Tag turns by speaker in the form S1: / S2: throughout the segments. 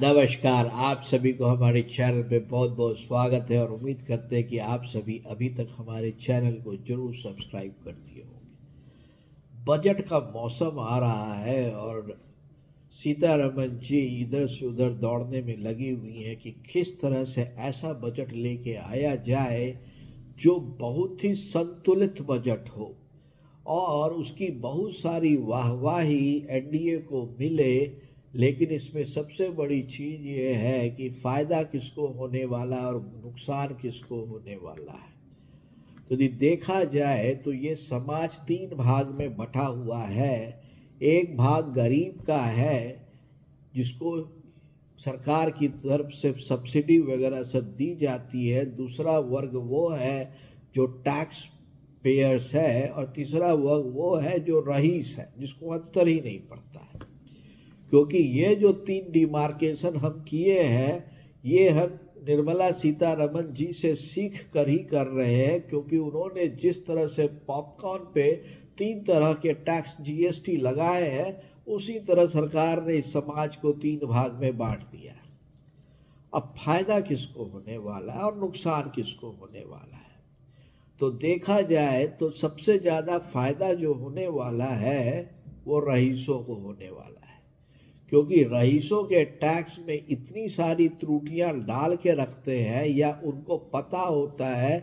S1: नमस्कार। आप सभी को हमारे चैनल पे बहुत बहुत स्वागत है और उम्मीद करते हैं कि आप सभी अभी तक हमारे चैनल को जरूर सब्सक्राइब कर दिए होंगे। बजट का मौसम आ रहा है और सीतारमन जी इधर से उधर दौड़ने में लगी हुई हैं कि किस तरह से ऐसा बजट लेके आया जाए जो बहुत ही संतुलित बजट हो और उसकी बहुत सारी वाहवाही एनडीए को मिले। लेकिन इसमें सबसे बड़ी चीज़ ये है कि फ़ायदा किसको होने वाला और नुकसान किसको होने वाला है। तो यदि देखा जाए तो ये समाज तीन भाग में बंटा हुआ है। एक भाग गरीब का है जिसको सरकार की तरफ से सब्सिडी वगैरह सब दी जाती है। दूसरा वर्ग वो है जो टैक्स पेयर्स है और तीसरा वर्ग वो है जो रईस है जिसको अंतर ही नहीं पड़ता है। क्योंकि ये जो तीन डिमार्केशन हम किए हैं ये हम निर्मला सीतारमन जी से सीख कर ही कर रहे हैं, क्योंकि उन्होंने जिस तरह से पॉपकॉर्न पे तीन तरह के टैक्स जीएसटी लगाए हैं उसी तरह सरकार ने इस समाज को तीन भाग में बांट दिया है। अब फायदा किसको होने वाला है और नुकसान किसको होने वाला है, तो देखा जाए तो सबसे ज़्यादा फायदा जो होने वाला है वो रईसों को होने वाला है। क्योंकि रईसों के टैक्स में इतनी सारी त्रुटियां डाल के रखते हैं या उनको पता होता है,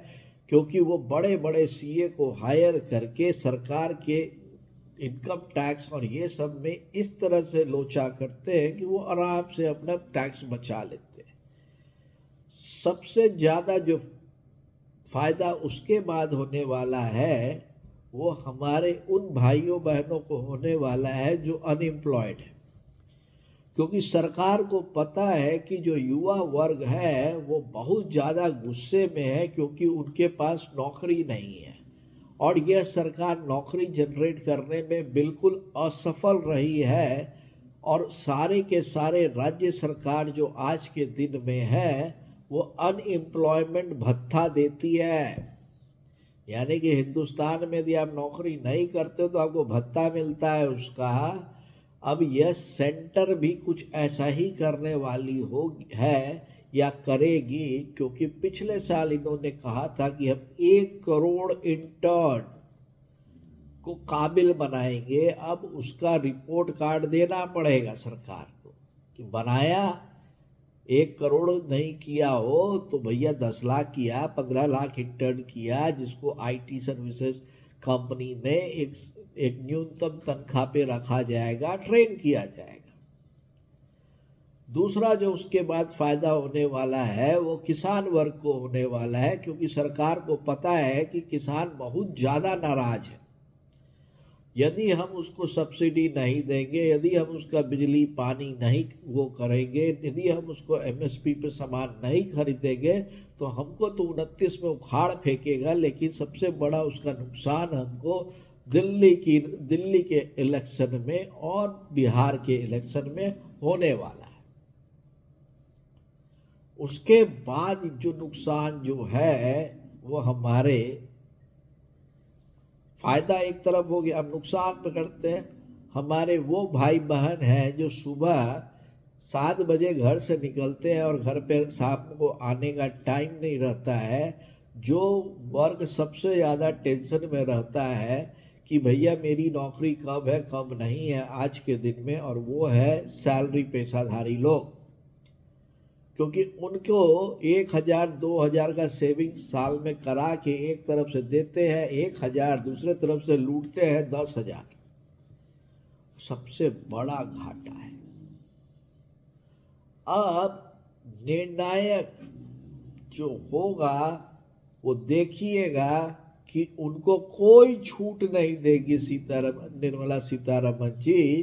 S1: क्योंकि वो बड़े बड़े सीए को हायर करके सरकार के इनकम टैक्स और ये सब में इस तरह से लोचा करते हैं कि वो आराम से अपना टैक्स बचा लेते हैं। सबसे ज़्यादा जो फायदा उसके बाद होने वाला है वो हमारे उन भाइयों बहनों को होने वाला है जो अनएम्प्लॉयड है। क्योंकि सरकार को पता है कि जो युवा वर्ग है वो बहुत ज़्यादा गुस्से में है क्योंकि उनके पास नौकरी नहीं है और यह सरकार नौकरी जनरेट करने में बिल्कुल असफल रही है। और सारे के सारे राज्य सरकार जो आज के दिन में है वो अनएम्प्लॉयमेंट भत्ता देती है। यानी कि हिंदुस्तान में यदि आप नौकरी नहीं करते तो आपको भत्ता मिलता है उसका। अब यह सेंटर भी कुछ ऐसा ही करने वाली हो है या करेगी, क्योंकि पिछले साल इन्होंने कहा था कि हम 1 करोड़ इंटर्न को काबिल बनाएंगे। अब उसका रिपोर्ट कार्ड देना पड़ेगा सरकार को कि बनाया। 1 करोड़ नहीं किया हो तो भैया 10 लाख किया, 15 लाख इंटर्न किया जिसको आईटी सर्विसेज कंपनी में एक न्यूनतम तनख्वाह पे रखा जाएगा, ट्रेन किया जाएगा। दूसरा जो उसके बाद फायदा होने वाला है वो किसान वर्ग को होने वाला है, क्योंकि सरकार को पता है कि किसान बहुत ज़्यादा नाराज है। यदि हम उसको सब्सिडी नहीं देंगे, यदि हम उसका बिजली पानी नहीं वो करेंगे, यदि हम उसको एमएसपी पे सामान नहीं खरीदेंगे तो हमको तो 29 में उखाड़ फेंकेगा। लेकिन सबसे बड़ा उसका नुकसान हमको दिल्ली के इलेक्शन में और बिहार के इलेक्शन में होने वाला है। उसके बाद जो नुकसान जो है वो हमारे फायदा एक तरफ हो गया। अब नुकसान पकड़ते हैं। हमारे वो भाई बहन हैं जो सुबह 7 बजे घर से निकलते हैं और घर पे शाम को आने का टाइम नहीं रहता है। जो वर्ग सबसे ज़्यादा टेंशन में रहता है कि भैया मेरी नौकरी कब है कब नहीं है आज के दिन में, और वो है सैलरी पेशाधारी लोग। क्योंकि उनको 1,000-2,000 का सेविंग साल में करा के एक तरफ से देते हैं 1,000, दूसरे तरफ से लूटते हैं 10,000। सबसे बड़ा घाटा है। अब निर्णायक जो होगा वो देखिएगा कि उनको कोई छूट नहीं देगी निर्मला सीतारमन जी,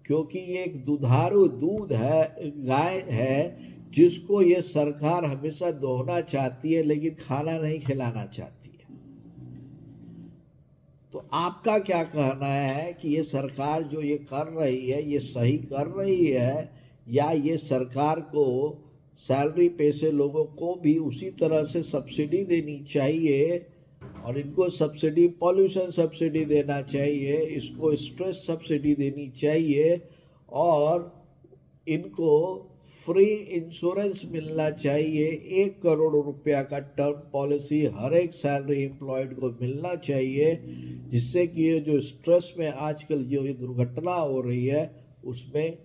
S1: क्योंकि ये एक दुधारू दूध है, गाय है जिसको ये सरकार हमेशा दोहना चाहती है लेकिन खाना नहीं खिलाना चाहती है। तो आपका क्या कहना है कि ये सरकार जो ये कर रही है ये सही कर रही है, या ये सरकार को सैलरी पेशे लोगों को भी उसी तरह से सब्सिडी देनी चाहिए और इनको सब्सिडी पॉल्यूशन सब्सिडी देना चाहिए, इसको स्ट्रेस सब्सिडी देनी चाहिए और इनको फ्री इंश्योरेंस मिलना चाहिए। 1 करोड़ रुपया का टर्म पॉलिसी हर एक सैलरी एम्प्लॉयड को मिलना चाहिए, जिससे कि ये जो स्ट्रेस में आजकल जो ये दुर्घटना हो रही है उसमें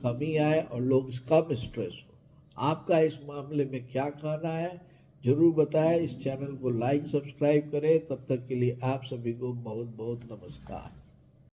S1: कमी आए और लोग कम स्ट्रेस हो। आपका इस मामले में क्या कहना है जरूर बताएं। इस चैनल को लाइक सब्सक्राइब करें। तब तक के लिए आप सभी को बहुत बहुत नमस्कार।